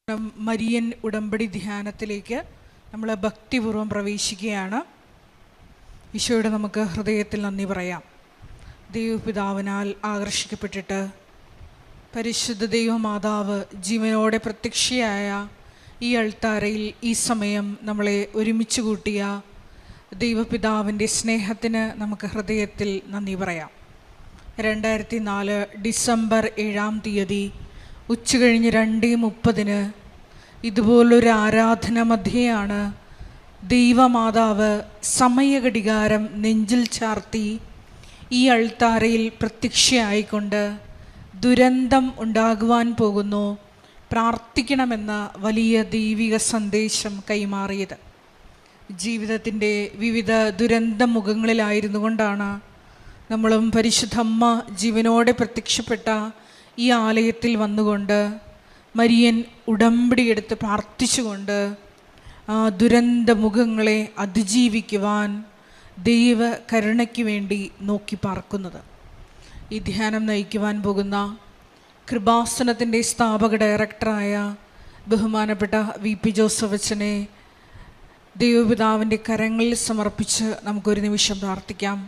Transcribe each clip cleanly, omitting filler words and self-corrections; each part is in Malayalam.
മരിയൻ ഉടമ്പടി ധ്യാനത്തിലേക്ക് നമ്മൾ ഭക്തിപൂർവ്വം പ്രവേശിക്കുകയാണ്. ഈശോയുടെ നമുക്ക് ഹൃദയത്തിൽ നന്ദി പറയാം. ദൈവപിതാവിനാൽ ആകർഷിക്കപ്പെട്ടിട്ട് പരിശുദ്ധ ദൈവമാതാവ് ജീവനോടെ പ്രത്യക്ഷയായ ഈ അൾത്താരയിൽ ഈ സമയം നമ്മളെ ഒരുമിച്ച് കൂട്ടിയ ദൈവപിതാവിൻ്റെ സ്നേഹത്തിന് നമുക്ക് ഹൃദയത്തിൽ നന്ദി പറയാം. 2004 ഡിസംബർ 7-ാം തീയതി ഉച്ചകഴിഞ്ഞ് 2:30 ഇതുപോലൊരു ആരാധന മധ്യയാണ് ദൈവമാതാവ് സമയഘടികാരം നെഞ്ചിൽ ചാർത്തി ഈ അൾത്താരയിൽ പ്രത്യക്ഷയായിക്കൊണ്ട് ദുരന്തം ഉണ്ടാകുവാൻ പോകുന്നു, പ്രാർത്ഥിക്കണമെന്ന വലിയ ദൈവിക സന്ദേശം കൈമാറിയത്. ജീവിതത്തിൻ്റെ വിവിധ ദുരന്ത മുഖങ്ങളിലായിരുന്നു കൊണ്ടാണ് നമ്മളും പരിശുദ്ധ അമ്മ ജീവനോടെ പ്രത്യക്ഷപ്പെട്ട ഈ ആലയത്തിൽ വന്നുകൊണ്ട് മരിയൻ ഉടമ്പടിയെടുത്ത് പ്രാർത്ഥിച്ചുകൊണ്ട് ആ ദുരന്ത മുഖങ്ങളെ അതിജീവിക്കുവാൻ ദൈവ കരുണയ്ക്ക് വേണ്ടി നോക്കി പാർക്കുന്നത്. ഈ ധ്യാനം നയിക്കുവാൻ പോകുന്ന കൃപാസനത്തിൻ്റെ സ്ഥാപക ഡയറക്ടറായ ബഹുമാനപ്പെട്ട VP ജോസഫ് അച്ഛനെ ദൈവപിതാവിൻ്റെ കരങ്ങളിൽ സമർപ്പിച്ച് നമുക്കൊരു നിമിഷം പ്രാർത്ഥിക്കാം.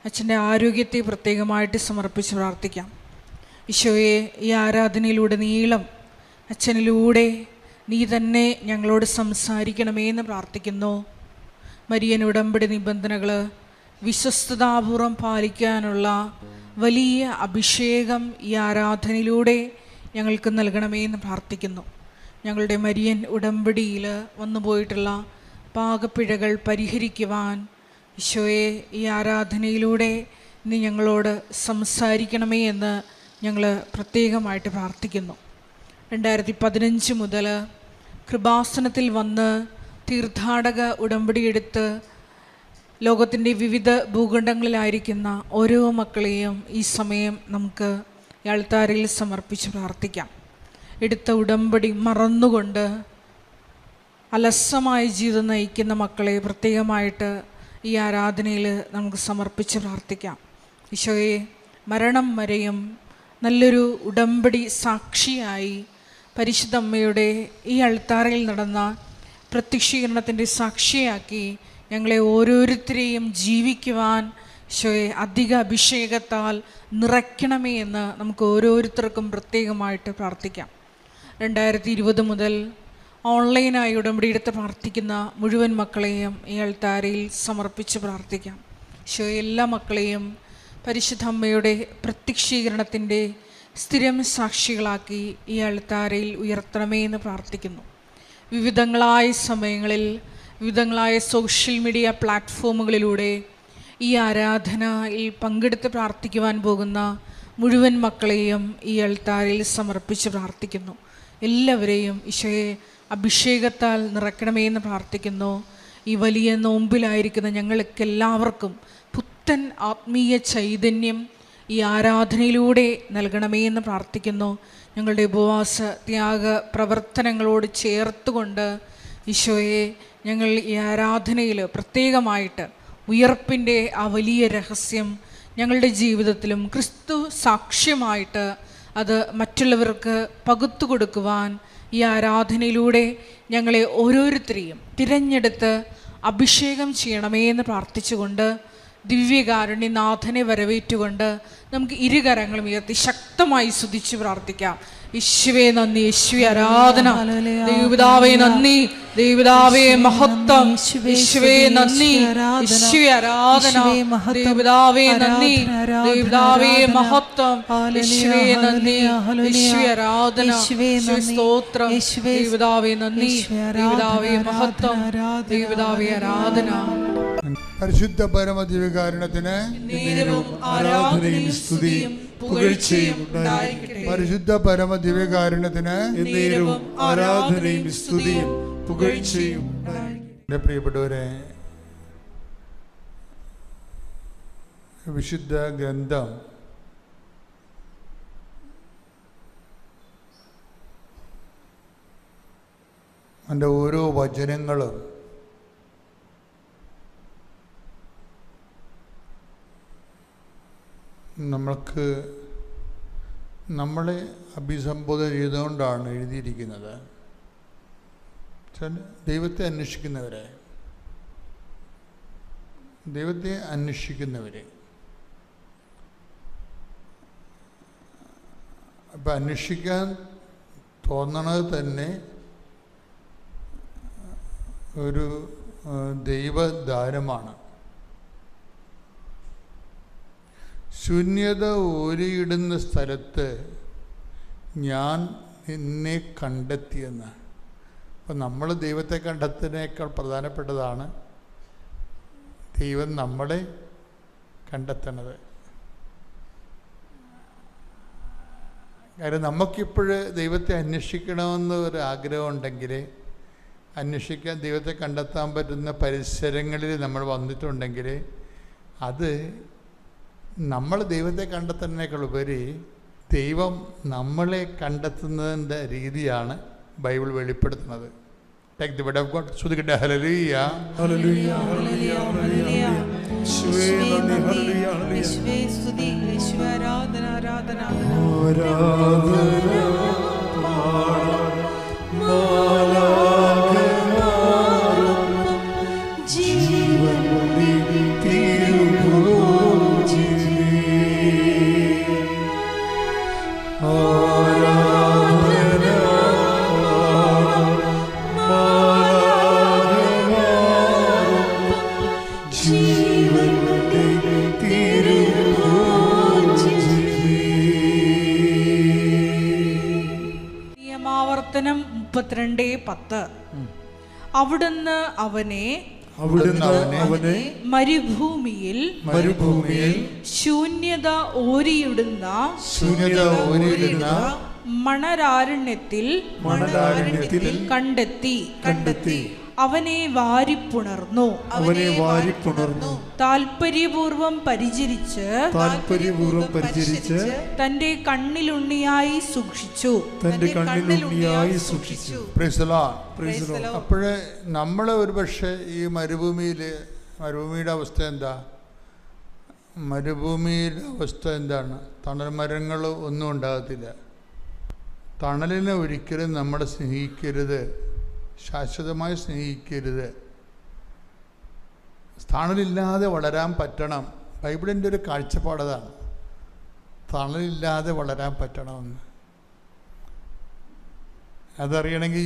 അച്ഛൻ്റെ ആരോഗ്യത്തെ പ്രത്യേകമായിട്ട് സമർപ്പിച്ച് പ്രാർത്ഥിക്കാം. ഈശോയെ, ഈ ആരാധനയിലൂടെ നീളം അച്ഛനിലൂടെ നീ തന്നെ ഞങ്ങളോട് സംസാരിക്കണമേ എന്ന് പ്രാർത്ഥിക്കുന്നു. മരിയൻ ഉടമ്പടി നിബന്ധനകൾ വിശ്വസ്തതാപൂർവം പാലിക്കാനുള്ള വലിയ അഭിഷേകം ഈ ആരാധനയിലൂടെ ഞങ്ങൾക്ക് നൽകണമേ എന്ന് പ്രാർത്ഥിക്കുന്നു. ഞങ്ങളുടെ മരിയൻ ഉടമ്പടിയിൽ വന്നുപോയിട്ടുള്ള പാകപ്പിഴകൾ പരിഹരിക്കുവാൻ ഈശോയെ ഈ ആരാധനയിലൂടെ നീ ഞങ്ങളോട് സംസാരിക്കണമേ എന്ന് ഞങ്ങൾ പ്രത്യേകമായിട്ട് പ്രാർത്ഥിക്കുന്നു. 2015 മുതൽ കൃപാസനത്തിൽ വന്ന് തീർത്ഥാടക ഉടമ്പടിയെടുത്ത് ലോകത്തിൻ്റെ വിവിധ ഭൂഖണ്ഡങ്ങളിലായിരിക്കുന്ന ഓരോ മക്കളെയും ഈ സമയം നമുക്ക് ഈ അൾത്താരയിൽ സമർപ്പിച്ച് പ്രാർത്ഥിക്കാം. എടുത്ത ഉടമ്പടി മറന്നുകൊണ്ട് അലസമായ ജീവിതം നയിക്കുന്ന മക്കളെ പ്രത്യേകമായിട്ട് ഈ ആരാധനയിൽ നമുക്ക് സമർപ്പിച്ച് പ്രാർത്ഥിക്കാം. ഈശോയെ, മരണം വരെയും നല്ലൊരു ഉടമ്പടി സാക്ഷിയായി പരിശുദ്ധ അമ്മയുടെ ഈ അൾത്താരയിൽ നടന്ന പ്രത്യക്ഷീകരണത്തിൻ്റെ സാക്ഷിയാക്കി ഞങ്ങളെ ഓരോരുത്തരെയും ജീവിക്കുവാൻ ഈശോയെ അധിക അഭിഷേകത്താൽ നിറയ്ക്കണമേ എന്ന് നമുക്ക് ഓരോരുത്തർക്കും പ്രത്യേകമായിട്ട് പ്രാർത്ഥിക്കാം. 2020 മുതൽ ഓൺലൈനായി ഉടമ്പടിയെടുത്ത് പ്രാർത്ഥിക്കുന്ന മുഴുവൻ മക്കളെയും ഈ അൾത്താരയിൽ സമർപ്പിച്ച് പ്രാർത്ഥിക്കാം. ഈശോയെ, എല്ലാ മക്കളെയും പരിശുദ്ധ അമ്മയുടെ പ്രത്യക്ഷീകരണത്തിൻ്റെ സ്ഥിരം സാക്ഷികളാക്കി ഈ അൾത്താരയിൽ ഉയർത്തണമേ എന്ന് പ്രാർത്ഥിക്കുന്നു. വിവിധങ്ങളായ സമയങ്ങളിൽ വിവിധങ്ങളായ സോഷ്യൽ മീഡിയ പ്ലാറ്റ്ഫോമുകളിലൂടെ ഈ ആരാധനയിൽ പങ്കെടുത്ത് പ്രാർത്ഥിക്കുവാൻ പോകുന്ന മുഴുവൻ മക്കളെയും ഈ അൾത്താരയിൽ സമർപ്പിച്ച് പ്രാർത്ഥിക്കുന്നു. എല്ലാവരെയും ഈശോയെ അഭിഷേകത്താൽ നിറയ്ക്കണമേ എന്ന് പ്രാർത്ഥിക്കുന്നു. ഈ വലിയ നോമ്പിലായിരിക്കുന്ന ഞങ്ങൾക്കെല്ലാവർക്കും പുത്തൻ ആത്മീയ ചൈതന്യം ഈ ആരാധനയിലൂടെ നൽകണമേ എന്ന് പ്രാർത്ഥിക്കുന്നു. ഞങ്ങളുടെ ഉപവാസ ത്യാഗ പ്രവർത്തനങ്ങളോട് ചേർത്തുകൊണ്ട് ഈശോയെ ഞങ്ങൾ ഈ ആരാധനയിൽ പ്രത്യേകമായിട്ട് ഉയർപ്പിൻ്റെ ആ വലിയ രഹസ്യം ഞങ്ങളുടെ ജീവിതത്തിലും ക്രിസ്തു സാക്ഷ്യമായിട്ട് അത് മറ്റുള്ളവർക്ക് പകുത്തു കൊടുക്കുവാൻ ഈ ആരാധനയിലൂടെ ഞങ്ങളെ ഓരോരുത്തരെയും തിരഞ്ഞെടുത്ത് അഭിഷേകം ചെയ്യണമേ എന്ന് പ്രാർത്ഥിച്ചുകൊണ്ട് ദിവ്യകാരുണ്യനാഥനെ വരവേറ്റുകൊണ്ട് നമുക്ക് ഇരുകരങ്ങളും ഉയർത്തി ശക്തമായി സ്തുതിച്ച് പ്രാർത്ഥിക്കാം. യേശുവേ നന്ദി, യേശുവേ ആരാധന, ദൈവപിതാവേ നന്ദി, ദൈവപിതാവേ മഹത്വം, യേശുവേ നന്ദി, യേശുവേ ആരാധന, ദൈവപിതാവേ നന്ദി, ദൈവപിതാവേ മഹത്വം, യേശുവേ നന്ദി, യേശുവേ ആരാധന, യേശുവേ സ്തോത്രം, ദൈവപിതാവേ നന്ദി, ദൈവപിതാവേ മഹത്വം, ദൈവപിതാവേ ആരാധന. പരിശുദ്ധ പരമദിവ്യകാരുണ്യത്തിന് ആരാധനയും സ്തുതിയും പുകഴ്ചയും പരിശുദ്ധ പരമദിവ്യകാരുണ്യത്തിന് ആരാധനയും സ്തുതിയും പുകഴ്ചയും. എൻ്റെ പ്രിയപ്പെട്ടവരെ, വിശുദ്ധ ഗ്രന്ഥം അതിൻ്റെ ഓരോ വചനങ്ങളും നമ്മളെ അഭിസംബോധന ചെയ്തുകൊണ്ടാണ് എഴുതിയിരിക്കുന്നത്. ദൈവത്തെ അന്വേഷിക്കുന്നവരെ, ദൈവത്തെ അന്വേഷിക്കുന്നവരെ. അപ്പം അന്വേഷിക്കാൻ തോന്നണത് തന്നെ ഒരു ദൈവദാനമാണ്. ശൂന്യത ഊരിയിടുന്ന സ്ഥലത്ത് ഞാൻ നിന്നെ കണ്ടെത്തിയെന്നാണ്. അപ്പം നമ്മൾ ദൈവത്തെ കണ്ടെത്തുന്നതിനേക്കാൾ പ്രധാനപ്പെട്ടതാണ് ദൈവം നമ്മളെ കണ്ടെത്തണത്. കാര്യം നമുക്കിപ്പോൾ ദൈവത്തെ അന്വേഷിക്കണമെന്ന് ഒരു ആഗ്രഹം ഉണ്ടെങ്കിൽ, അന്വേഷിക്കാൻ ദൈവത്തെ കണ്ടെത്താൻ പറ്റുന്ന പരിസരങ്ങളിൽ നമ്മൾ വന്നിട്ടുണ്ടെങ്കിൽ, അത് നമ്മൾ ദൈവത്തെ കണ്ടെത്തുന്നതിനേക്കാൾ ഉപരി ദൈവം നമ്മളെ കണ്ടെത്തുന്നതിൻ്റെ രീതിയാണ് ബൈബിൾ വെളിപ്പെടുത്തുന്നത്. Take the word of God. ശ്രുതിക്കട്ടെ ഹല്ലേലൂയ, ഹല്ലേലൂയ, ഹല്ലേലൂയ, ഹല്ലേലൂയ. യേശുവേ നന്ദി, ഹല്ലേലൂയ, ഹല്ലേലൂയ. യേശുവേ സ്തുതി, യേശുവേ ആരാധന, ആരാധന, നിയമാവർത്തനം 32:10. അവിടുന്ന് അവനെ മരുഭൂമിയിൽ ശൂന്യത ഓരിയിടുന്ന മണരാരണ്യത്തിൽ കണ്ടെത്തി അവനെ വാരിപ്പുണർന്നു. താൽപര്യപൂർവം പരിചരിച്ച് തന്റെ കണ്ണിലുണ്ണിയായി സൂക്ഷിച്ചു. അപ്പോഴേ നമ്മൾ ഒരു പക്ഷേ ഈ മരുഭൂമിയുടെ അവസ്ഥ എന്താ? മരുഭൂമിയുടെ അവസ്ഥ എന്താണ്? തണൽ മരങ്ങൾ ഒന്നും ഉണ്ടാകത്തില്ല. തണലിനെ ഒരിക്കലും നമ്മൾ സ്നേഹിക്കരുത്, ശാശ്വതമായി സ്നേഹിക്കരുത്. തണലില്ലാതെ വളരാൻ പറ്റണം. ബൈബിളിൻ്റെ ഒരു കാഴ്ചപ്പാടതാണ്, തണലില്ലാതെ വളരാൻ പറ്റണമെന്ന്. അതറിയണമെങ്കിൽ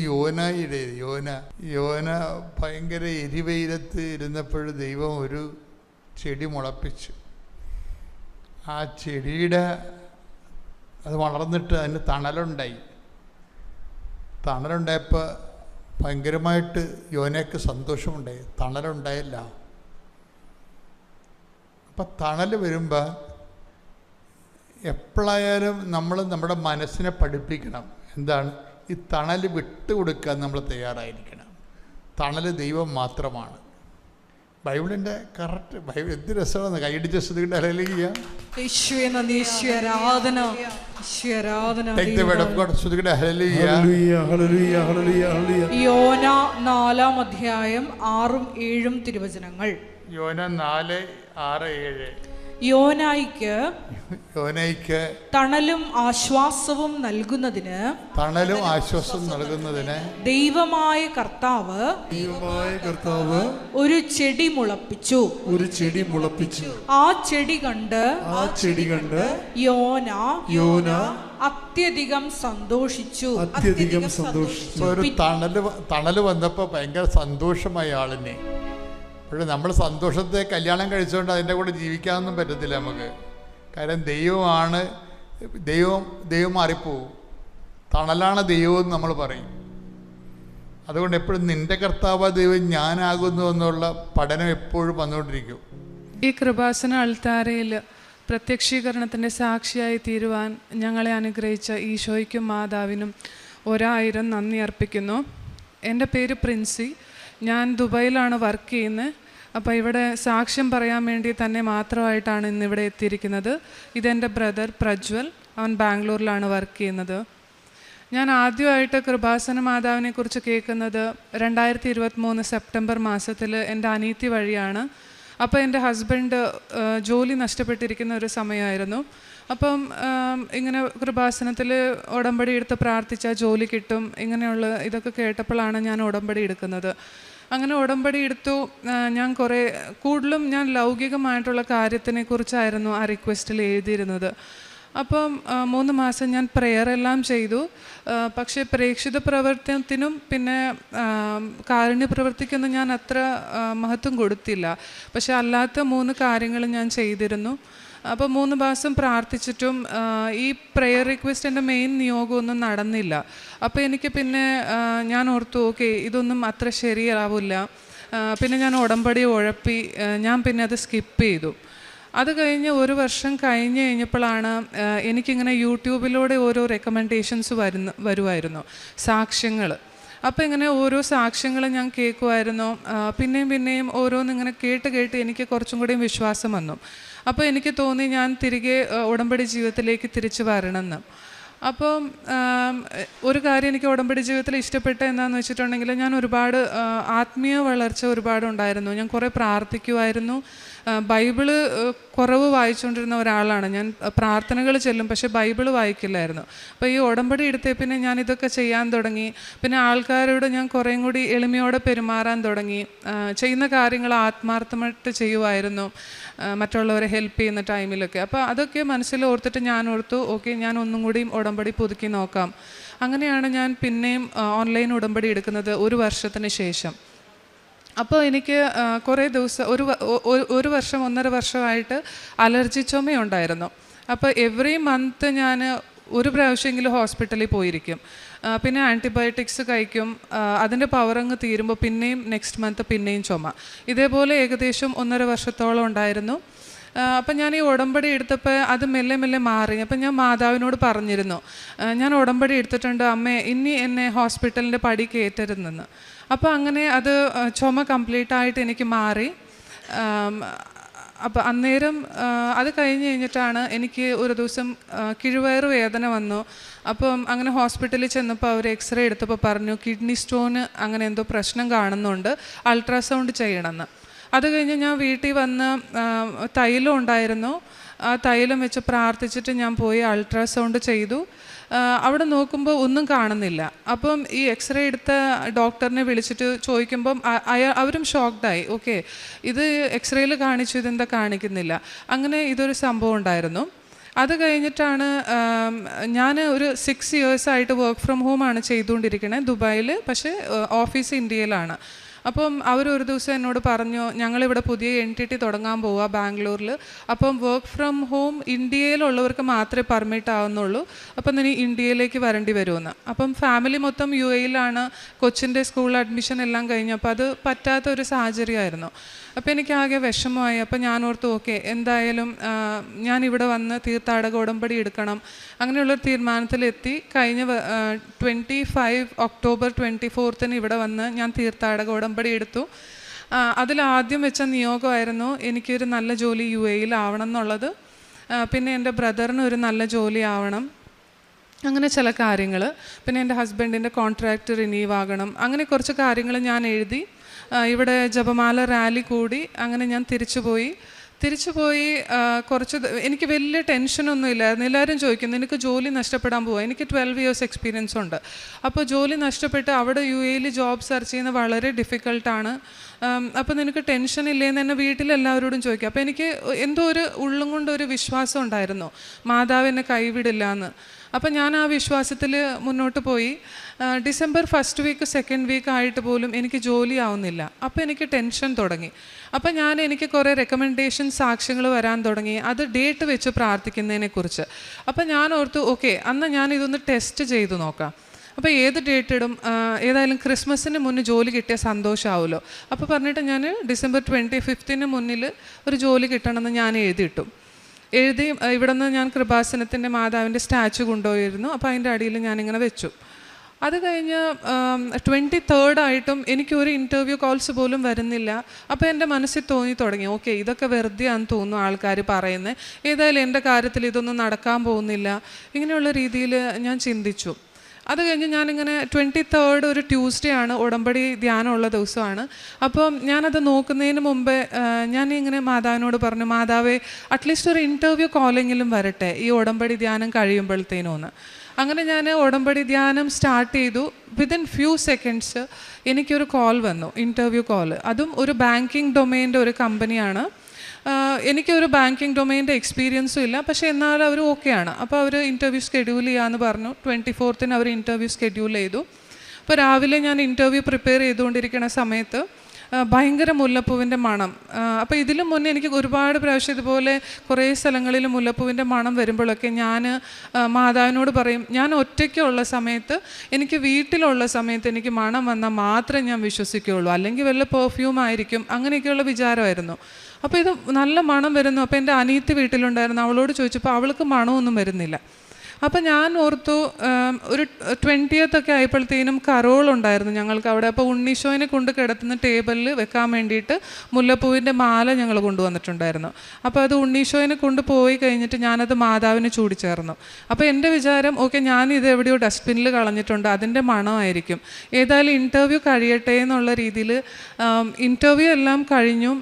യോന ഭയങ്കര എരിവെയിലത്ത് ഇരുന്നപ്പോൾ ദൈവം ഒരു ചെടി മുളപ്പിച്ചു. ആ ചെടിയുടെ അത് വളർന്നിട്ട് അതിന് തണലുണ്ടായപ്പോൾ ഭയങ്കരമായിട്ട് യോനയ്ക്ക് സന്തോഷമുണ്ടായി. തണലുണ്ടായില്ല. അപ്പം തണൽ വരുമ്പോൾ എപ്പോഴായാലും നമ്മൾ നമ്മുടെ മനസ്സിനെ പഠിപ്പിക്കണം. എന്താണ്? ഈ തണൽ വിട്ടുകൊടുക്കാൻ നമ്മൾ തയ്യാറായിരിക്കണം. തണൽ ദൈവം മാത്രമാണ്. ബൈബിളിൻ്റെ കറക്റ്റ് ബൈബിൾ എന്ത് രസമാണ്. കൈയടിച്ച ശ്രുതിയുടെ ഹല്ലേലൂയ. യോന 4:6-7 തിരുവചനങ്ങൾ. യോന 4:6-7. യോനായിക്ക് തണലും ആശ്വാസവും നൽകുന്നതിന് ദൈവമായ കർത്താവ് ഒരു ചെടി മുളപ്പിച്ചു. ആ ചെടി കണ്ട് യോന അത്യധികം സന്തോഷിച്ചു. ഒരു തണല് വന്നപ്പോൾ ഭയങ്കര സന്തോഷമായി ആളിനെ. പക്ഷേ നമ്മൾ സന്തോഷത്തെ കല്യാണം കഴിച്ചുകൊണ്ട് അതിൻ്റെ കൂടെ ജീവിക്കാനൊന്നും പറ്റത്തില്ല നമുക്ക്. കാര്യം ദൈവം മാറിപ്പോവും. തണലാണ് ദൈവം എന്ന് നമ്മൾ പറയും. അതുകൊണ്ട് എപ്പോഴും നിന്റെ കർത്താവ് ദൈവം ഞാനാകുന്നു എന്നുള്ള പഠനം എപ്പോഴും വന്നുകൊണ്ടിരിക്കും. ഈ കൃപാസന അൾത്താരയിൽ പ്രത്യക്ഷീകരണത്തിൻ്റെ സാക്ഷിയായി തീരുവാൻ ഞങ്ങളെ അനുഗ്രഹിച്ച ഈശോയ്ക്കും മാതാവിനും 1000 നന്ദി അർപ്പിക്കുന്നു. എൻ്റെ പേര് പ്രിൻസി. ഞാൻ ദുബൈയിലാണ് വർക്ക് ചെയ്യുന്നത്. അപ്പോൾ ഇവിടെ സാക്ഷ്യം പറയാൻ വേണ്ടി തന്നെ മാത്രമായിട്ടാണ് ഇന്നിവിടെ എത്തിയിരിക്കുന്നത്. ഇതെൻ്റെ ബ്രദർ പ്രജ്വൽ, അവൻ ബാംഗ്ലൂരിലാണ് വർക്ക് ചെയ്യുന്നത്. ഞാൻ ആദ്യമായിട്ട് കൃപാസന മാതാവിനെക്കുറിച്ച് കേൾക്കുന്നത് 2023 സെപ്റ്റംബർ മാസത്തിൽ എൻ്റെ അനീതി വഴിയാണ്. അപ്പോൾ എൻ്റെ ഹസ്ബൻഡ് ജോലി നഷ്ടപ്പെട്ടിരിക്കുന്ന ഒരു സമയമായിരുന്നു. അപ്പം ഇങ്ങനെ കൃപാസനത്തിൽ ഉടമ്പടി എടുത്ത് പ്രാർത്ഥിച്ചാൽ ജോലി കിട്ടും ഇങ്ങനെയുള്ള ഇതൊക്കെ കേട്ടപ്പോഴാണ് ഞാൻ ഉടമ്പടി എടുക്കുന്നത്. അങ്ങനെ ഉടമ്പടി എടുത്തു. ഞാൻ കൂടുതലും ഞാൻ ലൗകികമായിട്ടുള്ള കാര്യത്തിനെ കുറിച്ചായിരുന്നു ആ റിക്വസ്റ്റിൽ എഴുതിയിരുന്നത്. അപ്പം 3 മാസം ഞാൻ പ്രെയറെല്ലാം ചെയ്തു. പക്ഷേ പ്രേക്ഷിത പ്രവർത്തനത്തിനും പിന്നെ കാരുണ്യ പ്രവൃത്തിക്കൊന്നും ഞാൻ അത്ര മഹത്വം കൊടുത്തില്ല. പക്ഷെ അല്ലാത്ത 3 കാര്യങ്ങൾ ഞാൻ ചെയ്തിരുന്നു. അപ്പോൾ 3 മാസം പ്രാർത്ഥിച്ചിട്ടും ഈ പ്രെയർ റിക്വസ്റ്റിൻ്റെ മെയിൻ നിയോഗമൊന്നും നടന്നില്ല. അപ്പോൾ എനിക്ക് പിന്നെ ഞാൻ ഓർത്തു ഓക്കെ ഇതൊന്നും അത്ര ശരിയാവില്ല. പിന്നെ ഞാൻ ഉടമ്പടി ഉഴപ്പി ഞാൻ പിന്നെ അത് സ്കിപ്പ് ചെയ്തു. അത് കഴിഞ്ഞ് 1 വർഷം കഴിഞ്ഞപ്പോഴാണ് എനിക്കിങ്ങനെ യൂട്യൂബിലൂടെ ഓരോ റെക്കമെൻഡേഷൻസ് വരുമായിരുന്നു, സാക്ഷ്യങ്ങൾ. അപ്പോൾ ഇങ്ങനെ ഓരോ സാക്ഷ്യങ്ങൾ ഞാൻ കേൾക്കുമായിരുന്നു. പിന്നെയും ഓരോന്നിങ്ങനെ കേട്ട് എനിക്ക് കുറച്ചും കൂടിയും വിശ്വാസം വന്നു. അപ്പോൾ എനിക്ക് തോന്നി ഞാൻ തിരികെ ഉടമ്പടി ജീവിതത്തിലേക്ക് തിരിച്ചു വരണമെന്ന്. അപ്പം ഒരു കാര്യം എനിക്ക് ഉടമ്പടി ജീവിതത്തിൽ ഇഷ്ടപ്പെട്ട എന്താണെന്ന് വെച്ചിട്ടുണ്ടെങ്കിൽ ഞാൻ ഒരുപാട് ആത്മീയ വളർച്ച ഒരുപാടുണ്ടായിരുന്നു. ഞാൻ കുറേ പ്രാർത്ഥിക്കുമായിരുന്നു. ബൈബിള് കുറവ് വായിച്ചുകൊണ്ടിരുന്ന ഒരാളാണ് ഞാൻ. പ്രാർത്ഥനകൾ ചെല്ലും പക്ഷേ ബൈബിള് വായിക്കില്ലായിരുന്നു. അപ്പോൾ ഈ ഉടമ്പടി എടുത്തേ പിന്നെ ഞാൻ ഇതൊക്കെ ചെയ്യാൻ തുടങ്ങി. പിന്നെ ആൾക്കാരോട് ഞാൻ കുറേയും കൂടി എളിമയോടെ പെരുമാറാൻ തുടങ്ങി. ചെയ്യുന്ന കാര്യങ്ങൾ ആത്മാർത്ഥമായിട്ട് ചെയ്യുമായിരുന്നു, മറ്റുള്ളവരെ ഹെൽപ്പ് ചെയ്യുന്ന ടൈമിലൊക്കെ. അപ്പോൾ അതൊക്കെ മനസ്സിൽ ഓർത്തിട്ട് ഞാൻ ഓർത്തു ഓക്കെ ഞാൻ ഒന്നും കൂടിയും ഉടമ്പടി പുതുക്കി നോക്കാം. അങ്ങനെയാണ് ഞാൻ പിന്നെയും ഓൺലൈൻ ഉടമ്പടി എടുക്കുന്നത് 1 വർഷത്തിന് ശേഷം. അപ്പോൾ എനിക്ക് കുറേ ദിവസം 1 വർഷം 1.5 വർഷമായിട്ട് അലർജി ചുമയുണ്ടായിരുന്നു. അപ്പോൾ എവറി മന്ത് ഞാൻ 1 പ്രാവശ്യമെങ്കിലും ഹോസ്പിറ്റലിൽ പോയിരിക്കും. പിന്നെ ആൻറ്റിബയോട്ടിക്സ് കഴിക്കും. അതിൻ്റെ പവറങ്ങ് തീരുമ്പോൾ പിന്നെയും നെക്സ്റ്റ് മന്ത് പിന്നെയും ചുമ. ഇതേപോലെ ഏകദേശം 1.5 വർഷത്തോളം ഉണ്ടായിരുന്നു. അപ്പം ഞാൻ ഈ ഉടമ്പടി എടുത്തപ്പോൾ അത് മെല്ലെ മാറി. അപ്പം ഞാൻ മാതാവിനോട് പറഞ്ഞിരുന്നു ഞാൻ ഉടമ്പടി എടുത്തിട്ടുണ്ട് അമ്മേ, ഇനി എന്നെ ഹോസ്പിറ്റലിൻ്റെ പടി കയറ്റരുതെന്ന്. അപ്പോൾ അങ്ങനെ അത് ചുമ കംപ്ലീറ്റായിട്ട് എനിക്ക് മാറി. അപ്പോൾ അന്നേരം അത് കഴിഞ്ഞിട്ടാണ് എനിക്ക് ഒരു ദിവസം കിഴുവയറ് വേദന വന്നു. അപ്പം അങ്ങനെ ഹോസ്പിറ്റലിൽ ചെന്നപ്പോൾ അവർ എക്സ്റേ എടുത്തപ്പോൾ പറഞ്ഞു കിഡ്നി സ്റ്റോണ് അങ്ങനെ എന്തോ പ്രശ്നം കാണുന്നുണ്ട്, അൾട്രാസൗണ്ട് ചെയ്യണമെന്ന്. അത് കഴിഞ്ഞ് ഞാൻ വീട്ടിൽ വന്ന് തൈലം ഉണ്ടായിരുന്നു. ആ തൈലം വെച്ച് പ്രാർത്ഥിച്ചിട്ട് ഞാൻ പോയി അൾട്രാസൗണ്ട് ചെയ്തു. അവിടെ നോക്കുമ്പോൾ ഒന്നും കാണുന്നില്ല. അപ്പം ഈ എക്സ്റേ എടുത്ത ഡോക്ടറിനെ വിളിച്ചിട്ട് ചോദിക്കുമ്പം അവരും ഷോക്ക്ഡായി. ഓക്കെ ഇത് എക്സ്റേയിൽ കാണിച്ചു, ഇതെന്താ കാണിക്കുന്നില്ല. അങ്ങനെ ഇതൊരു സംഭവം ഉണ്ടായിരുന്നു. അത് കഴിഞ്ഞിട്ടാണ് ഞാൻ ഒരു 6 ഇയേഴ്സായിട്ട് വർക്ക് ഫ്രം ഹോമാണ് ചെയ്തുകൊണ്ടിരിക്കുന്നത് ദുബായിൽ. പക്ഷേ ഓഫീസ് ഇന്ത്യയിലാണ്. അപ്പം അവരൊരു ദിവസം എന്നോട് പറഞ്ഞു ഞങ്ങളിവിടെ പുതിയ NTT തുടങ്ങാൻ പോവുക ബാംഗ്ലൂരിൽ. അപ്പം വർക്ക് ഫ്രം ഹോം ഇന്ത്യയിലുള്ളവർക്ക് മാത്രമേ പെർമിറ്റ് ആവുന്നുള്ളൂ. അപ്പം നീ ഇന്ത്യയിലേക്ക് വരേണ്ടി വരുമെന്ന്. അപ്പം ഫാമിലി മൊത്തം UAE-യിലാണ്. കൊച്ചിൻ്റെ സ്കൂൾ അഡ്മിഷൻ എല്ലാം കഴിഞ്ഞു. അപ്പോൾ അത് പറ്റാത്തൊരു സാഹചര്യമായിരുന്നു. അപ്പോൾ എനിക്കാകെ വിഷമമായി. അപ്പോൾ ഞാൻ ഓർത്തു ഓക്കെ എന്തായാലും ഞാനിവിടെ വന്ന് തീർത്ഥാടക ഉടമ്പടി എടുക്കണം. അങ്ങനെയുള്ളൊരു തീരുമാനത്തിലെത്തി. കഴിഞ്ഞ 25 ഒക്ടോബർ 24 ഇവിടെ വന്ന് ഞാൻ തീർത്ഥാടക ഉടമ്പടി എടുത്തു. അതിലാദ്യം വെച്ച നിയോഗമായിരുന്നു എനിക്കൊരു നല്ല ജോലി UAE-യിൽ ആവണം എന്നുള്ളത്. പിന്നെ എൻ്റെ ബ്രദറിന് ഒരു നല്ല ജോലി ആവണം, അങ്ങനെ ചില കാര്യങ്ങൾ. പിന്നെ എൻ്റെ ഹസ്ബൻഡിൻ്റെ കോൺട്രാക്റ്റ് റിന്യൂ ആകണം. അങ്ങനെ കുറച്ച് കാര്യങ്ങൾ ഞാൻ എഴുതി. ഇവിടെ ജപമാല റാലി കൂടി. അങ്ങനെ ഞാൻ തിരിച്ചുപോയി എനിക്ക് വലിയ ടെൻഷനൊന്നും ഇല്ലായിരുന്നു. എല്ലാവരും ചോദിക്കും നിനക്ക് ജോലി നഷ്ടപ്പെടാൻ പോവുക. എനിക്ക് 12 ഇയേഴ്സ് എക്സ്പീരിയൻസ് ഉണ്ട്. അപ്പോൾ ജോലി നഷ്ടപ്പെട്ട് അവിടെ UAE-യിൽ ജോബ് സെർച്ച് ചെയ്യുന്നത് വളരെ ഡിഫിക്കൽട്ടാണ്. അപ്പോൾ നിനക്ക് ടെൻഷൻ ഇല്ലേന്ന് എന്നെ വീട്ടിലെല്ലാവരോടും ചോദിക്കും. അപ്പോൾ എനിക്ക് എന്തോ ഒരു ഉള്ളും കൊണ്ടൊരു വിശ്വാസം ഉണ്ടായിരുന്നു മാതാവ് എന്നെ കൈവിടില്ല എന്ന്. അപ്പം ഞാൻ ആ വിശ്വാസത്തിൽ മുന്നോട്ട് പോയി. December 1st week 2nd week ആയിട്ട് പോലും എനിക്ക് ജോലി ആവുന്നില്ല. അപ്പോൾ എനിക്ക് ടെൻഷൻ തുടങ്ങി. അപ്പം എനിക്ക് കുറേ റെക്കമെൻഡേഷൻ സാക്ഷ്യങ്ങൾ വരാൻ തുടങ്ങി, അത് ഡേറ്റ് വെച്ച് പ്രാർത്ഥിക്കുന്നതിനെക്കുറിച്ച്. അപ്പം ഞാൻ ഓർത്തു ഓക്കെ അന്ന് ഞാൻ ഇതൊന്ന് ടെസ്റ്റ് ചെയ്തു നോക്കാം. അപ്പോൾ ഏത് ഡേറ്റ് ഇടും, ഏതായാലും ക്രിസ്മസിന് മുന്നേ ജോലി കിട്ടിയ സന്തോഷമാവുമല്ലോ. അപ്പോൾ പറഞ്ഞിട്ട് ഞാൻ ഡിസംബർ 25 മുന്നിൽ ഒരു ജോലി കിട്ടണമെന്ന് ഞാൻ എഴുതി ഇവിടെ നിന്ന് ഞാൻ കൃപാസനത്തിൻ്റെ മാതാവിൻ്റെ സ്റ്റാച്ചു കൊണ്ടുപോയിരുന്നു. അപ്പോൾ അതിൻ്റെ അടിയിൽ ഞാനിങ്ങനെ വെച്ചു. അത് കഴിഞ്ഞ് 23rd ആയിട്ടും എനിക്കൊരു ഇൻ്റർവ്യൂ കോൾസ് പോലും വരുന്നില്ല. അപ്പോൾ എൻ്റെ മനസ്സിൽ തോന്നി തുടങ്ങി ഓക്കെ ഇതൊക്കെ വെറുതെയാണെന്ന് തോന്നുന്നു ആൾക്കാർ പറയുന്നത്, ഏതായാലും എൻ്റെ കാര്യത്തിൽ ഇതൊന്നും നടക്കാൻ പോകുന്നില്ല. ഇങ്ങനെയുള്ള രീതിയിൽ ഞാൻ ചിന്തിച്ചു. അത് കഴിഞ്ഞ് ഞാനിങ്ങനെ 23rd ഒരു ട്യൂസ്ഡേ ആണ്, ഉടമ്പടി ധ്യാനമുള്ള ദിവസമാണ്. അപ്പം ഞാനത് നോക്കുന്നതിന് മുമ്പേ ഞാനിങ്ങനെ മാതാവിനോട് പറഞ്ഞു, മാതാവേ അറ്റ്ലീസ്റ്റ് ഒരു ഇൻ്റർവ്യൂ കോളെങ്കിലും വരട്ടെ ഈ ഉടമ്പടി ധ്യാനം കഴിയുമ്പോഴത്തേനോന്ന്. അങ്ങനെ ഞാൻ ഉടമ്പടി ധ്യാനം സ്റ്റാർട്ട് ചെയ്തു. വിതിൻ ഫ്യൂ സെക്കൻഡ്സ് എനിക്കൊരു കോൾ വന്നു, ഇൻ്റർവ്യൂ കോൾ. അതും ഒരു ബാങ്കിങ് ഡൊമെയിൻ്റെ ഒരു കമ്പനിയാണ്. എനിക്കൊരു ബാങ്കിങ് ഡൊമെയിൻ്റെ എക്സ്പീരിയൻസും ഇല്ല, പക്ഷേ എന്നാലും അവർ ഓക്കെയാണ്. അപ്പോൾ അവർ ഇൻ്റർവ്യൂ ഷെഡ്യൂൾ ചെയ്യാമെന്ന് പറഞ്ഞു. 24th അവർ ഇൻ്റർവ്യൂ ഷെഡ്യൂൾ ചെയ്തു. അപ്പോൾ രാവിലെ ഞാൻ ഇൻ്റർവ്യൂ പ്രിപ്പയർ ചെയ്തുകൊണ്ടിരിക്കുന്ന സമയത്ത് ഭയങ്കര മുല്ലപ്പൂവിൻ്റെ മണം. അപ്പോൾ ഇതിലും മുന്നേ എനിക്ക് ഒരുപാട് പ്രാവശ്യം ഇതുപോലെ കുറേ സ്ഥലങ്ങളിൽ മുല്ലപ്പൂവിൻ്റെ മണം വരുമ്പോഴൊക്കെ ഞാൻ മാതാവിനോട് പറയും, ഞാൻ ഒറ്റയ്ക്കുള്ള സമയത്ത്, എനിക്ക് വീട്ടിലുള്ള സമയത്ത് എനിക്ക് മണം വന്നാൽ മാത്രമേ ഞാൻ വിശ്വസിക്കുകയുള്ളൂ, അല്ലെങ്കിൽ വല്ല പെർഫ്യൂം ആയിരിക്കും, അങ്ങനെയൊക്കെയുള്ള വിചാരമായിരുന്നു. അപ്പോൾ ഇത് നല്ല മണം വരുന്നു. അപ്പോൾ എൻ്റെ അനിയത്തി വീട്ടിലുണ്ടായിരുന്നു, അവളോട് ചോദിച്ചപ്പോൾ അവൾക്ക് മണമൊന്നും വരുന്നില്ല. അപ്പോൾ ഞാൻ ഓർത്തു, ഒരു 20th ഒക്കെ ആയപ്പോഴത്തേനും കരോളുണ്ടായിരുന്നു ഞങ്ങൾക്ക് അവിടെ. അപ്പോൾ ഉണ്ണീശോനെ കൊണ്ട് കിടത്തുന്ന ടേബിളിൽ വെക്കാൻ വേണ്ടിയിട്ട് മുല്ലപ്പൂവിൻ്റെ മാല ഞങ്ങൾ കൊണ്ടുവന്നിട്ടുണ്ടായിരുന്നു. അപ്പോൾ അത് ഉണ്ണീശോനെ കൊണ്ട് പോയി കഴിഞ്ഞിട്ട് ഞാനത് മാതാവിന് ചൂടിച്ചേർന്നു. അപ്പോൾ എൻ്റെ വിചാരം, ഓക്കെ ഞാനിത് എവിടെയോ ഡസ്റ്റ്ബിന്നിൽ കളഞ്ഞിട്ടുണ്ട്, അതിൻ്റെ മണമായിരിക്കും. ഏതായാലും ഇൻ്റർവ്യൂ കഴിയട്ടെ എന്നുള്ള രീതിയിൽ ഇൻ്റർവ്യൂ എല്ലാം കഴിഞ്ഞു.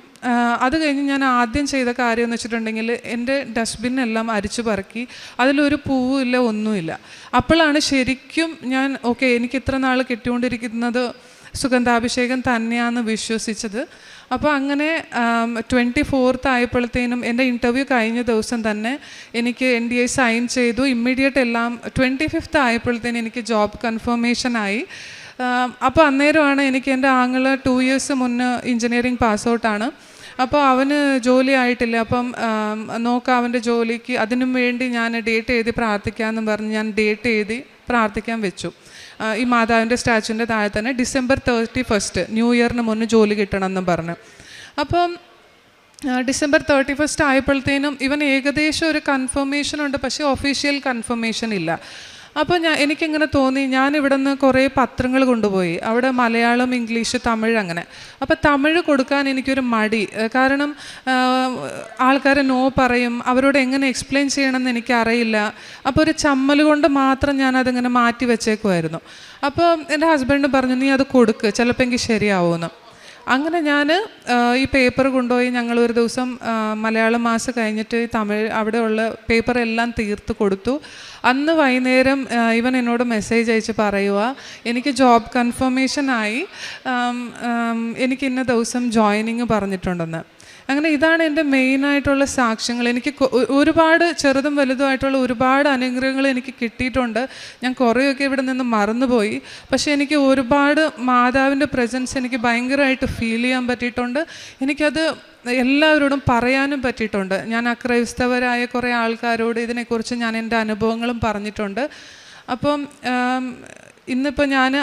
അത് കഴിഞ്ഞ് ഞാൻ ആദ്യം ചെയ്ത കാര്യം എന്ന് വെച്ചിട്ടുണ്ടെങ്കിൽ എൻ്റെ ഡസ്റ്റ്ബിന്നെല്ലാം അരിച്ചു പറക്കി, അതിലൊരു പൂവില്ല, ഒന്നുമില്ല. അപ്പോഴാണ് ശരിക്കും ഞാൻ ഓക്കെ എനിക്ക് ഇത്ര നാൾ കിട്ടിക്കൊണ്ടിരിക്കുന്നത് സുഗന്ധാഭിഷേകം തന്നെയാണെന്ന് വിശ്വസിച്ചത്. അപ്പോൾ അങ്ങനെ 24th ആയപ്പോഴത്തേനും എൻ്റെ ഇൻ്റർവ്യൂ കഴിഞ്ഞ ദിവസം തന്നെ എനിക്ക് NDA സൈൻ ചെയ്തു. ഇമ്മീഡിയറ്റ് എല്ലാം 25th ആയപ്പോഴത്തേനും എനിക്ക് ജോബ് കൺഫർമേഷനായി. അപ്പോൾ അന്നേരമാണ് എനിക്ക് എൻ്റെ ആങ്ങള് 2 years മുന്നേ എഞ്ചിനീയറിംഗ് പാസ് ഔട്ടാണ്. അപ്പോൾ അവന് ജോലി ആയിട്ടില്ല. അപ്പം നോക്കാം അവൻ്റെ ജോലിക്ക്, അതിനും വേണ്ടി ഞാൻ ഡേറ്റ് എഴുതി പ്രാർത്ഥിക്കാമെന്നും പറഞ്ഞ് ഞാൻ ഡേറ്റ് എഴുതി പ്രാർത്ഥിക്കാൻ വെച്ചു. ഈ മാതാവിൻ്റെ സ്റ്റാച്യൂൻ്റെ താഴെ തന്നെ December 31 ന്യൂ ഇയറിന് മുന്നേ ജോലി കിട്ടണമെന്നും പറഞ്ഞു. അപ്പം December 31 ആയപ്പോഴത്തേനും ഇവൻ ഏകദേശം ഒരു കൺഫർമേഷൻ ഉണ്ട്, പക്ഷേ ഒഫീഷ്യൽ കൺഫർമേഷൻ ഇല്ല. അപ്പോൾ എനിക്കിങ്ങനെ തോന്നി, ഞാനിവിടെ നിന്ന് കുറേ പത്രങ്ങൾ കൊണ്ടുപോയി, അവിടെ മലയാളം, ഇംഗ്ലീഷ്, തമിഴ് അങ്ങനെ. അപ്പോൾ തമിഴ് കൊടുക്കാൻ എനിക്കൊരു മടി, കാരണം ആൾക്കാർ നോ പറയും, അവരോട് എങ്ങനെ എക്സ്പ്ലെയിൻ ചെയ്യണമെന്ന് എനിക്കറിയില്ല. അപ്പോൾ ഒരു ചമ്മൽ കൊണ്ട് മാത്രം ഞാനതിങ്ങനെ മാറ്റി വെച്ചേക്കുമായിരുന്നു. അപ്പോൾ എൻ്റെ ഹസ്ബൻഡ് പറഞ്ഞു, നീ അത് കൊടുക്ക്, ചിലപ്പോൾ എനിക്ക് ശരിയാവുമെന്ന്. അങ്ങനെ ഞാൻ ഈ പേപ്പർ കൊണ്ടുപോയി ഞങ്ങളൊരു ദിവസം മലയാളം മാസം കഴിഞ്ഞിട്ട് തമിഴ് അവിടെയുള്ള പേപ്പറെല്ലാം തീർത്ത് കൊടുത്തു. അന്ന് വൈകുന്നേരം ഇവൻ എന്നോട് മെസ്സേജ് അയച്ച് പറയുക, എനിക്ക് ജോബ് കൺഫർമേഷനായി, എനിക്ക് ഇന്ന ദിവസം ജോയിനിങ് പറഞ്ഞിട്ടുണ്ടെന്ന്. അങ്ങനെ ഇതാണ് എൻ്റെ മെയിനായിട്ടുള്ള സാക്ഷ്യങ്ങൾ. എനിക്ക് ഒരുപാട് ചെറുതും വലുതുമായിട്ടുള്ള ഒരുപാട് അനുഗ്രഹങ്ങൾ എനിക്ക് കിട്ടിയിട്ടുണ്ട്. ഞാൻ കുറേയൊക്കെ ഇവിടെ നിന്ന് മറന്നുപോയി, പക്ഷേ എനിക്ക് ഒരുപാട് മാതാവിൻ്റെ പ്രസൻസ് എനിക്ക് ഭയങ്കരമായിട്ട് ഫീൽ ചെയ്യാൻ പറ്റിയിട്ടുണ്ട്. എനിക്കത് എല്ലാവരോടും പറയാനും പറ്റിയിട്ടുണ്ട്. ഞാൻ അക്രൈസ്തവരായ കുറേ ആൾക്കാരോട് ഇതിനെക്കുറിച്ച് ഞാൻ എൻ്റെ അനുഭവങ്ങളും പറഞ്ഞിട്ടുണ്ട്. അപ്പം ഇന്നിപ്പോൾ ഞാൻ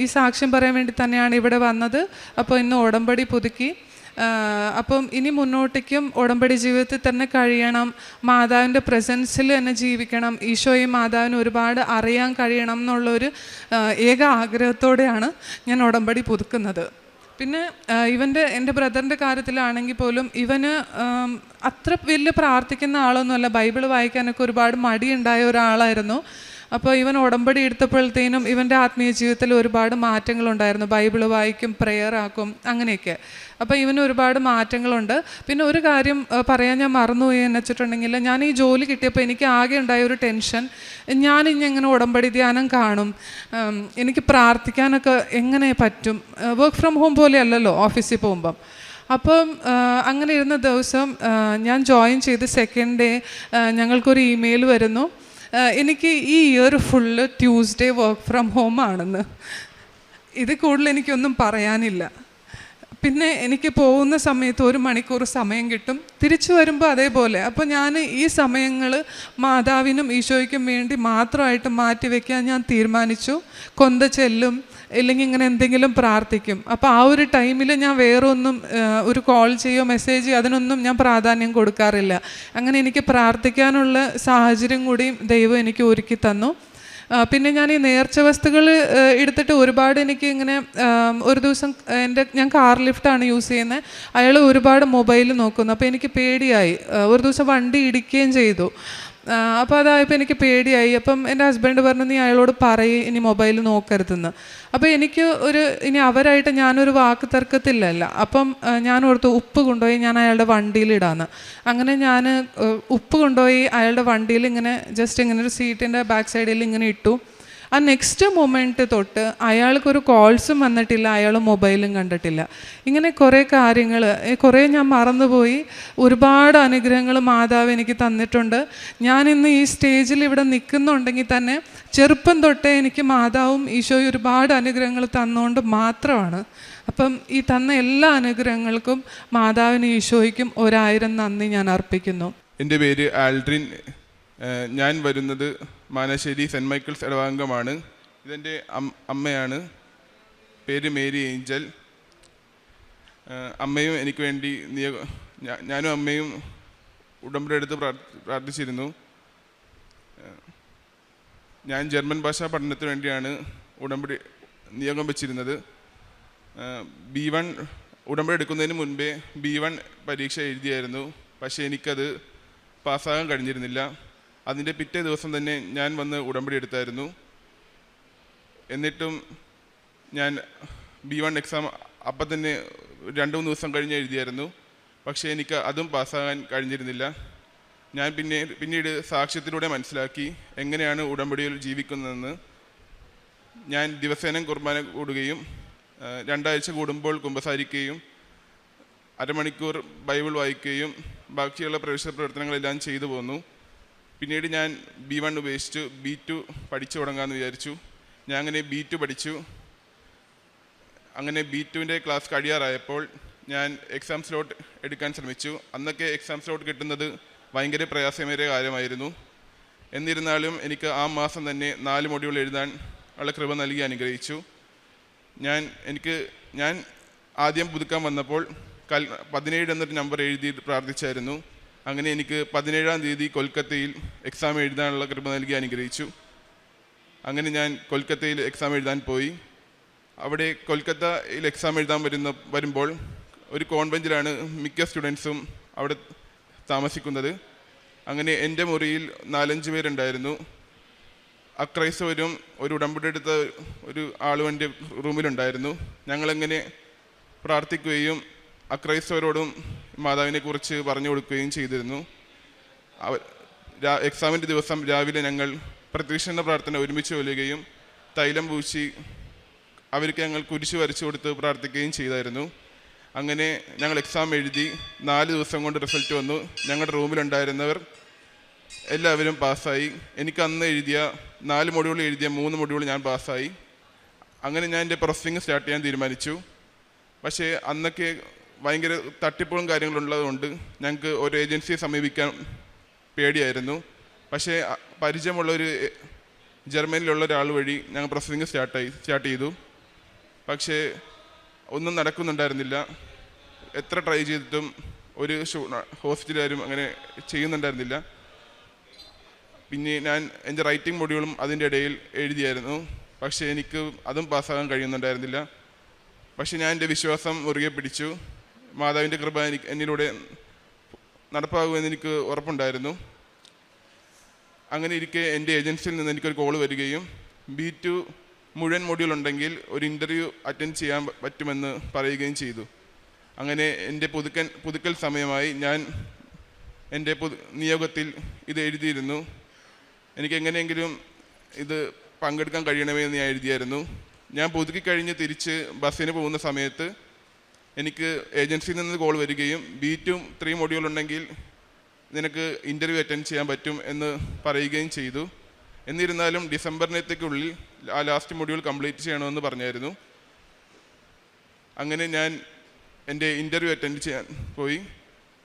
ഈ സാക്ഷ്യം പറയാൻ വേണ്ടി തന്നെയാണ് ഇവിടെ വന്നത്. അപ്പോൾ ഇന്ന് ഉടമ്പടി പുതുക്കി. അപ്പം ഇനി മുന്നോട്ടേക്കും ഉടമ്പടി ജീവിതത്തിൽ തന്നെ കഴിയണം, മാതാവിൻ്റെ പ്രസൻസിൽ തന്നെ ജീവിക്കണം, ഈശോയും മാതാവിനും ഒരുപാട് അറിയാൻ കഴിയണം എന്നുള്ളൊരു ഏക ആഗ്രഹത്തോടെയാണ് ഞാൻ ഉടമ്പടി പുതുക്കുന്നത്. പിന്നെ എൻ്റെ ബ്രദറിൻ്റെ കാര്യത്തിലാണെങ്കിൽ പോലും ഇവന് അത്ര വലിയ പ്രാർത്ഥിക്കുന്ന ആളൊന്നുമല്ല, ബൈബിൾ വായിക്കാനൊക്കെ ഒരുപാട് മടിയുണ്ടായ ഒരാളായിരുന്നു. അപ്പോൾ ഇവൻ ഉടമ്പടി എടുത്തപ്പോഴത്തേനും ഇവൻ്റെ ആത്മീയ ജീവിതത്തിൽ ഒരുപാട് മാറ്റങ്ങളുണ്ടായിരുന്നു. ബൈബിൾ വായിക്കും, പ്രെയർ ആക്കും, അങ്ങനെയൊക്കെ. അപ്പോൾ ഇവന് ഒരുപാട് മാറ്റങ്ങളുണ്ട്. പിന്നെ ഒരു കാര്യം പറയാൻ ഞാൻ മറന്നുപോയി എന്ന് വെച്ചിട്ടുണ്ടെങ്കിൽ, ഞാൻ ഈ ജോലി കിട്ടിയപ്പോൾ എനിക്ക് ആകെ ഉണ്ടായ ഒരു ടെൻഷൻ, ഞാനിനി എങ്ങനെ ഉടമ്പടി ധ്യാനം കാണും, എനിക്ക് പ്രാർത്ഥിക്കാനൊക്കെ എങ്ങനെ പറ്റും, വർക്ക് ഫ്രം ഹോം പോലെ അല്ലല്ലോ ഓഫീസിൽ പോകുമ്പം. അപ്പം അങ്ങനെ ഇരുന്ന ദിവസം ഞാൻ ജോയിൻ ചെയ്ത് 2nd day ഞങ്ങൾക്കൊരു ഇമെയിൽ വരുന്നു, എനിക്ക് ഈ year full Tuesday work from home ആണെന്ന്. ഇത് കൂടുതൽ എനിക്കൊന്നും പറയാനില്ല. പിന്നെ എനിക്ക് പോകുന്ന സമയത്ത് 1 മണിക്കൂർ സമയം കിട്ടും, തിരിച്ചു വരുമ്പോൾ അതേപോലെ. അപ്പോൾ ഞാൻ ഈ സമയങ്ങൾ മാതാവിനും ഈശോയ്ക്കും വേണ്ടി മാത്രമായിട്ട് മാറ്റിവെക്കാൻ ഞാൻ തീരുമാനിച്ചു. കൊന്ത ചെല്ലും, ഇല്ലെങ്കിൽ ഇങ്ങനെ എന്തെങ്കിലും പ്രാർത്ഥിക്കും. അപ്പോൾ ആ ഒരു ടൈമിൽ ഞാൻ വേറെ ഒന്നും ഒരു കോൾ ചെയ്യോ മെസ്സേജ് ചെയ്യോ അതിനൊന്നും ഞാൻ പ്രാധാന്യം കൊടുക്കാറില്ല. അങ്ങനെ എനിക്ക് പ്രാർത്ഥിക്കാനുള്ള സാഹചര്യം കൂടി ദൈവം എനിക്ക് ഒരുക്കി തന്നു. പിന്നെ ഞാൻ ഈ നേർച്ച വസ്തുക്കൾ എടുത്തിട്ട് ഒരുപാട് എനിക്ക് ഇങ്ങനെ ഒരു ദിവസം ഞാൻ കാർ ലിഫ്റ്റാണ് യൂസ് ചെയ്യുന്നത്, അയാൾ ഒരുപാട് മൊബൈൽ നോക്കുന്നു. അപ്പോൾ എനിക്ക് പേടിയായി. ഒരു ദിവസം വണ്ടി ഇടിക്കുകയും ചെയ്തു. അപ്പോൾ അതായപ്പോൾ എനിക്ക് പേടിയായി. അപ്പം എൻ്റെ ഹസ്ബൻഡ് പറഞ്ഞു, നീ അയാളോട് പറയും ഇനി മൊബൈൽ നോക്കരുതെന്ന്. അപ്പോൾ എനിക്ക് ഇനി അവരായിട്ട് ഞാനൊരു വാക്ക് തർക്കത്തിലല്ല. അപ്പം ഞാൻ ഓർത്തു ഉപ്പ് കൊണ്ടുപോയി ഞാൻ അയാളുടെ വണ്ടിയിലിടാന്ന്. അങ്ങനെ ഞാൻ ഉപ്പ് കൊണ്ടുപോയി അയാളുടെ വണ്ടിയിൽ ഇങ്ങനെ ജസ്റ്റ് ഇങ്ങനെ ഒരു സീറ്റിൻ്റെ ബാക്ക് സൈഡിൽ ഇങ്ങനെ ഇട്ടു. ആ നെക്സ്റ്റ് മൊമെൻറ്റ് തൊട്ട് അയാൾക്കൊരു കോൾസും വന്നിട്ടില്ല, അയാൾ മൊബൈലും കണ്ടിട്ടില്ല. ഇങ്ങനെ കുറേ കാര്യങ്ങൾ കുറേ ഞാൻ മറന്നുപോയി. ഒരുപാട് അനുഗ്രഹങ്ങൾ മാതാവ് എനിക്ക് തന്നിട്ടുണ്ട്. ഞാനിന്ന് ഈ സ്റ്റേജിൽ ഇവിടെ നിൽക്കുന്നുണ്ടെങ്കിൽ തന്നെ ചെറുപ്പം തൊട്ടേ എനിക്ക് മാതാവും ഈശോയും ഒരുപാട് അനുഗ്രഹങ്ങൾ തന്നുകൊണ്ട് മാത്രമാണ്. അപ്പം ഈ തന്ന എല്ലാ അനുഗ്രഹങ്ങൾക്കും മാതാവിനും ഈശോയ്ക്കും 1000 നന്ദി ഞാൻ അർപ്പിക്കുന്നു. എൻ്റെ പേര് ആൽഡ്രിൻ. ഞാൻ വരുന്നത് മാനശ്ശേരി സെൻറ്റ് മൈക്കിൾസ് ഇടവാംഗമാണ്. ഇതെൻ്റെ അമ്മയാണ്, പേര് മേരി ഏഞ്ചൽ. അമ്മയും എനിക്ക് വേണ്ടി ഞാനും അമ്മയും ഉടമ്പടി എടുത്ത് പ്രാർത്ഥിച്ചിരുന്നു. ഞാൻ ജർമ്മൻ ഭാഷാ പഠനത്തിന് വേണ്ടിയാണ് ഉടമ്പടി നിയോഗം വെച്ചിരുന്നത്. B1 ഉടമ്പടി എടുക്കുന്നതിന് മുൻപേ B1 പരീക്ഷ എഴുതിയായിരുന്നു. പക്ഷേ എനിക്കത് പാസ്സാകാൻ കഴിഞ്ഞിരുന്നില്ല. അതിൻ്റെ പിറ്റേ ദിവസം തന്നെ ഞാൻ വന്ന് ഉടമ്പടി എടുത്തായിരുന്നു. എന്നിട്ടും ഞാൻ B1 എക്സാം അപ്പം തന്നെ 2-3 ദിവസം കഴിഞ്ഞ് എഴുതിയായിരുന്നു. പക്ഷേ എനിക്ക് അതും പാസ്സാകാൻ കഴിഞ്ഞിരുന്നില്ല. ഞാൻ പിന്നീട് സാക്ഷ്യത്തിലൂടെ മനസ്സിലാക്കി എങ്ങനെയാണ് ഉടമ്പടിയിൽ ജീവിക്കുന്നതെന്ന്. ഞാൻ ദിവസേന കുർബാന കൂടുകയും 2 ആഴ്ച കൂടുമ്പോൾ കുമ്പസാരിക്കുകയും അരമണിക്കൂർ ബൈബിൾ വായിക്കുകയും ബാക്കിയുള്ള പ്രവേശന പ്രവർത്തനങ്ങളെല്ലാം ചെയ്തു പോന്നു. പിന്നീട് ഞാൻ B1 ഉപേക്ഷിച്ചു B2 പഠിച്ചു തുടങ്ങാമെന്ന് വിചാരിച്ചു. ഞാൻ അങ്ങനെ B2 പഠിച്ചു. അങ്ങനെ B2വിൻ്റെ ക്ലാസ് കഴിയാറായപ്പോൾ ഞാൻ എക്സാം സ്ലോട്ട് എടുക്കാൻ ശ്രമിച്ചു. അന്നൊക്കെ എക്സാം സ്ലോട്ട് കിട്ടുന്നത് ഭയങ്കര പ്രയാസമേറിയ കാര്യമായിരുന്നു. എന്നിരുന്നാലും എനിക്ക് ആ മാസം തന്നെ 4 മൊഡ്യൂൾ എഴുതാൻ ഉള്ള കൃപ നൽകി അനുഗ്രഹിച്ചു. ഞാൻ ആദ്യം പുതുക്കാൻ വന്നപ്പോൾ 17 എന്നൊരു നമ്പർ എഴുതി പ്രാർത്ഥിച്ചായിരുന്നു. അങ്ങനെ എനിക്ക് 17-ാം തീയതി കൊൽക്കത്തയിൽ എക്സാം എഴുതാനുള്ള കൃപ നൽകി അനുഗ്രഹിച്ചു. അങ്ങനെ ഞാൻ കൊൽക്കത്തയിൽ എക്സാം എഴുതാൻ പോയി. അവിടെ കൊൽക്കത്തയിൽ എക്സാം എഴുതാൻ വരുമ്പോൾ ഒരു കോൺവെൻറ്റിലാണ് മിക്ക സ്റ്റുഡൻസും അവിടെ താമസിക്കുന്നത്. അങ്ങനെ എൻ്റെ മുറിയിൽ 4-5 പേരുണ്ടായിരുന്നു. അക്രൈസ്തവരും ഒരു ഉടമ്പടി എടുത്ത ഒരു ആളും എൻ്റെ റൂമിലുണ്ടായിരുന്നു. ഞങ്ങളെങ്ങനെ പ്രാർത്ഥിക്കുകയും അക്രൈസ്തവരോടും മാതാവിനെ കുറിച്ച് പറഞ്ഞു കൊടുക്കുകയും ചെയ്തിരുന്നു. എക്സാമിൻ്റെ ദിവസം രാവിലെ ഞങ്ങൾ പ്രത്യക്ഷീകരണ പ്രാർത്ഥന ഒരുമിച്ച് ചൊല്ലുകയും തൈലം പൂശി അവർക്ക് ഞങ്ങൾ കുരിശ് വരച്ചു കൊടുത്ത് പ്രാർത്ഥിക്കുകയും ചെയ്തായിരുന്നു. അങ്ങനെ ഞങ്ങൾ എക്സാം എഴുതി 4 ദിവസം കൊണ്ട് റിസൾട്ട് വന്നു. ഞങ്ങളുടെ റൂമിലുണ്ടായിരുന്നവർ എല്ലാവരും പാസ്സായി. എനിക്ക് അന്ന് എഴുതിയ 4 മൊഡ്യൂൾ എഴുതിയ 3 മൊഡ്യൂൾ ഞാൻ പാസ്സായി. അങ്ങനെ ഞാൻ എൻ്റെ പ്രോസസ്സിങ് സ്റ്റാർട്ട് ചെയ്യാൻ തീരുമാനിച്ചു. പക്ഷേ അന്നൊക്കെ ഭയങ്കര തട്ടിപ്പുകളും കാര്യങ്ങളുള്ളതുകൊണ്ട് ഞങ്ങൾക്ക് ഒരു ഏജൻസിയെ സമീപിക്കാൻ പേടിയായിരുന്നു. പക്ഷേ പരിചയമുള്ളൊരു ജർമ്മനിലുള്ള ഒരാൾ വഴി ഞങ്ങൾ പ്രോസസ്സിങ് സ്റ്റാർട്ട് ചെയ്തു. പക്ഷേ ഒന്നും നടക്കുന്നുണ്ടായിരുന്നില്ല. എത്ര ട്രൈ ചെയ്തിട്ടും ഒരു ഹോസ്പിറ്റലുകാരും അങ്ങനെ ചെയ്യുന്നുണ്ടായിരുന്നില്ല. പിന്നെ ഞാൻ എൻ്റെ റൈറ്റിംഗ് മൊഡ്യൂളും അതിൻ്റെ ഇടയിൽ എഴുതിയായിരുന്നു. പക്ഷേ എനിക്ക് അതും പാസ്സാകാൻ കഴിയുന്നുണ്ടായിരുന്നില്ല. പക്ഷേ ഞാൻ എൻ്റെ വിശ്വാസം മുറുകെ പിടിച്ചു. മാതാവിൻ്റെ കൃപ എന്നിലൂടെ നടപ്പാകുമെന്ന് എനിക്ക് ഉറപ്പുണ്ടായിരുന്നു. അങ്ങനെ ഇരിക്കെ എൻ്റെ ഏജൻസിയിൽ നിന്ന് എനിക്കൊരു കോൾ വരികയും B2 മുഴുവൻ മൊഡ്യൂൾ ഉണ്ടെങ്കിൽ ഒരു ഇൻ്റർവ്യൂ അറ്റൻഡ് ചെയ്യാൻ പറ്റുമെന്ന് പറയുകയും ചെയ്തു. അങ്ങനെ എൻ്റെ പുതുക്കൽ സമയമായി. ഞാൻ എൻ്റെ നിയോഗത്തിൽ ഇത് എഴുതിയിരുന്നു. എനിക്ക് എങ്ങനെയെങ്കിലും ഇത് പങ്കെടുക്കാൻ കഴിയണമെന്ന് ഞാൻ എഴുതിയായിരുന്നു. ഞാൻ പുതുക്കി കഴിഞ്ഞ് തിരിച്ച് ബസ്സിന് പോകുന്ന സമയത്ത് എനിക്ക് ഏജൻസിയിൽ നിന്ന് കോൾ വരികയും B2 3 മൊഡ്യൂൾ ഉണ്ടെങ്കിൽ നിനക്ക് ഇൻ്റർവ്യൂ അറ്റൻഡ് ചെയ്യാൻ പറ്റും എന്ന് പറയുകയും ചെയ്തു. എന്നിരുന്നാലും ഡിസംബറിനത്തേക്കുള്ളിൽ ആ ലാസ്റ്റ് മൊഡ്യൂൾ കംപ്ലീറ്റ് ചെയ്യണമെന്ന് പറഞ്ഞായിരുന്നു. അങ്ങനെ ഞാൻ എൻ്റെ ഇൻ്റർവ്യൂ അറ്റൻഡ് ചെയ്യാൻ പോയി.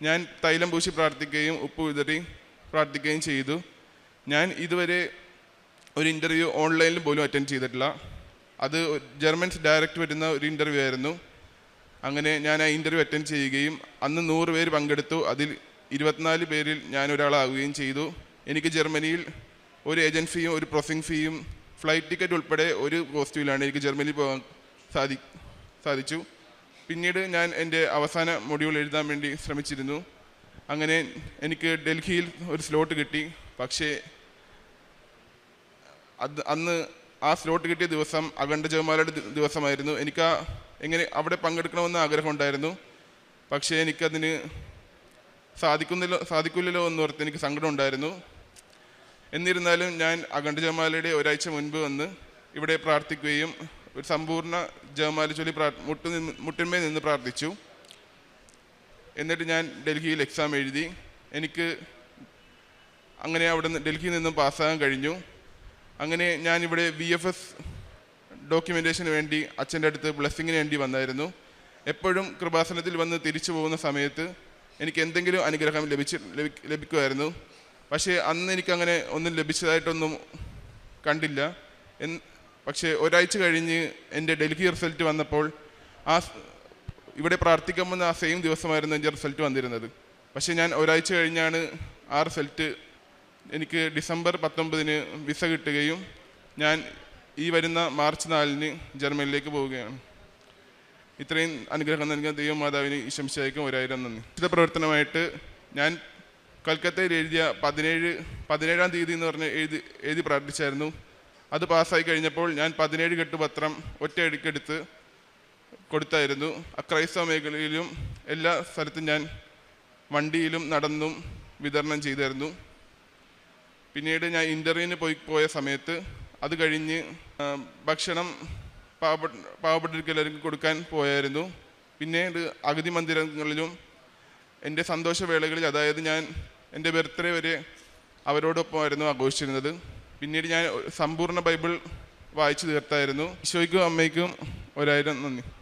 ഞാൻ തൈലം പൂശി പ്രാർത്ഥിക്കുകയും ഉപ്പ് വിതറി പ്രാർത്ഥിക്കുകയും ചെയ്തു. ഞാൻ ഇതുവരെ ഒരു ഇൻ്റർവ്യൂ ഓൺലൈനിൽ പോലും അറ്റൻഡ് ചെയ്തിട്ടില്ല. അത് ജർമ്മൻസ് ഡയറക്റ്റ് വരുന്ന ഒരു ഇൻ്റർവ്യൂ ആയിരുന്നു. അങ്ങനെ ഞാൻ ആ ഇൻ്റർവ്യൂ അറ്റൻഡ് ചെയ്യുകയും അന്ന് 100 പേര് പങ്കെടുത്തു. അതിൽ 24 പേരിൽ ഞാൻ ഒരാളാവുകയും ചെയ്തു. എനിക്ക് ജർമ്മനിയിൽ ഒരു ഏജൻറ്റ് ഫീയും ഒരു പ്രോസസ്സിംഗ് ഫീയും ഫ്ലൈറ്റ് ടിക്കറ്റ് ഉൾപ്പെടെ ഒരു കോസ്റ്റുമിലാണ് എനിക്ക് ജർമ്മനിയിൽ പോകാൻ സാധിച്ചു. പിന്നീട് ഞാൻ എൻ്റെ അവസാന മൊഡ്യൂൾ എഴുതാൻ വേണ്ടി ശ്രമിച്ചിരുന്നു. അങ്ങനെ എനിക്ക് ഡൽഹിയിൽ ഒരു സ്ലോട്ട് കിട്ടി. പക്ഷേ അന്ന് ആ സ്ലോട്ട് കിട്ടിയ ദിവസം അഖണ്ഡ ജപമാലയുടെ ദിവസമായിരുന്നു. എനിക്ക് എങ്ങനെ അവിടെ പങ്കെടുക്കണമെന്ന് ആഗ്രഹമുണ്ടായിരുന്നു. പക്ഷേ എനിക്കതിന് സാധിക്കില്ലല്ലോ എന്നോർത്ത് എനിക്ക് സങ്കടം ഉണ്ടായിരുന്നു. എന്നിരുന്നാലും ഞാൻ അഖണ്ഡ ജപമാലയുടെ ഒരാഴ്ച മുൻപ് വന്ന് ഇവിടെ പ്രാർത്ഥിക്കുകയും ഒരു സമ്പൂർണ്ണ ജപമാല ചൊല്ലി മുട്ടിന്മേൽ നിന്ന് പ്രാർത്ഥിച്ചു. എന്നിട്ട് ഞാൻ ഡൽഹിയിൽ എക്സാം എഴുതി. എനിക്ക് അങ്ങനെ അവിടെ നിന്ന് ഡൽഹിയിൽ നിന്നും പാസ്സാകാൻ കഴിഞ്ഞു. അങ്ങനെ ഞാനിവിടെ VFS ഡോക്യുമെൻറ്റേഷന് വേണ്ടി അച്ഛൻ്റെ അടുത്ത് ബ്ലെസ്സിങ്ങിന് വേണ്ടി വന്നായിരുന്നു. എപ്പോഴും കൃപാസനത്തിൽ വന്ന് തിരിച്ചു പോകുന്ന സമയത്ത് എനിക്ക് എന്തെങ്കിലും അനുഗ്രഹം ലഭിക്കുമായിരുന്നു. പക്ഷേ അന്ന് എനിക്കങ്ങനെ ഒന്നും ലഭിച്ചതായിട്ടൊന്നും കണ്ടില്ല. പക്ഷേ ഒരാഴ്ച കഴിഞ്ഞ് എൻ്റെ ഡൽഹി റിസൾട്ട് വന്നപ്പോൾ ഇവിടെ പ്രാർത്ഥിക്കുമെന്ന് ആ സെയിം ദിവസമായിരുന്നു എൻ്റെ റിസൾട്ട് വന്നിരുന്നത്. പക്ഷേ ഞാൻ ഒരാഴ്ച കഴിഞ്ഞാണ് ആ റിസൾട്ട് എനിക്ക് ഡിസംബർ 19 വിസ കിട്ടുകയും ഞാൻ ഈ വരുന്ന മാർച്ച് 4 ജർമ്മനിലേക്ക് പോവുകയാണ്. ഇത്രയും അനുഗ്രഹം നൽകാൻ ദൈവമാതാവിന് ഈശംശയ്ക്കും 1000 നന്ദി. വിശുദ്ധ പ്രവർത്തനമായിട്ട് ഞാൻ കൽക്കത്തയിൽ എഴുതിയ 17-ാം തീയതി എന്ന് പറഞ്ഞ് എഴുതി പ്രാർത്ഥിച്ചായിരുന്നു. അത് പാസ്സായി കഴിഞ്ഞപ്പോൾ ഞാൻ 17 കെട്ട് പത്രം ഒറ്റയടിക്കെടുത്ത് കൊടുത്തായിരുന്നു. ക്രൈസ്തവ മേഖലയിലും എല്ലാ സ്ഥലത്തും ഞാൻ വണ്ടിയിലും നടന്നും വിതരണം ചെയ്തായിരുന്നു. പിന്നീട് ഞാൻ ഇൻ്റർവ്യൂവിന് പോയ സമയത്ത് അത് കഴിഞ്ഞ് ഭക്ഷണം പാവപ്പെട്ടവർക്ക് എല്ലാവർക്കും കൊടുക്കാൻ പോയായിരുന്നു. പിന്നീട് അഗതി മന്ദിരങ്ങളിലും എൻ്റെ സന്തോഷവേളകളിൽ, അതായത് ഞാൻ എൻ്റെ ബർത്ത്ഡേ വരെ അവരോടൊപ്പമായിരുന്നു ആഘോഷിച്ചിരുന്നത്. പിന്നീട് ഞാൻ സമ്പൂർണ്ണ ബൈബിൾ വായിച്ചു തീർത്തായിരുന്നു. ഈശോയ്ക്കും അമ്മയ്ക്കും 1000 നന്ദി.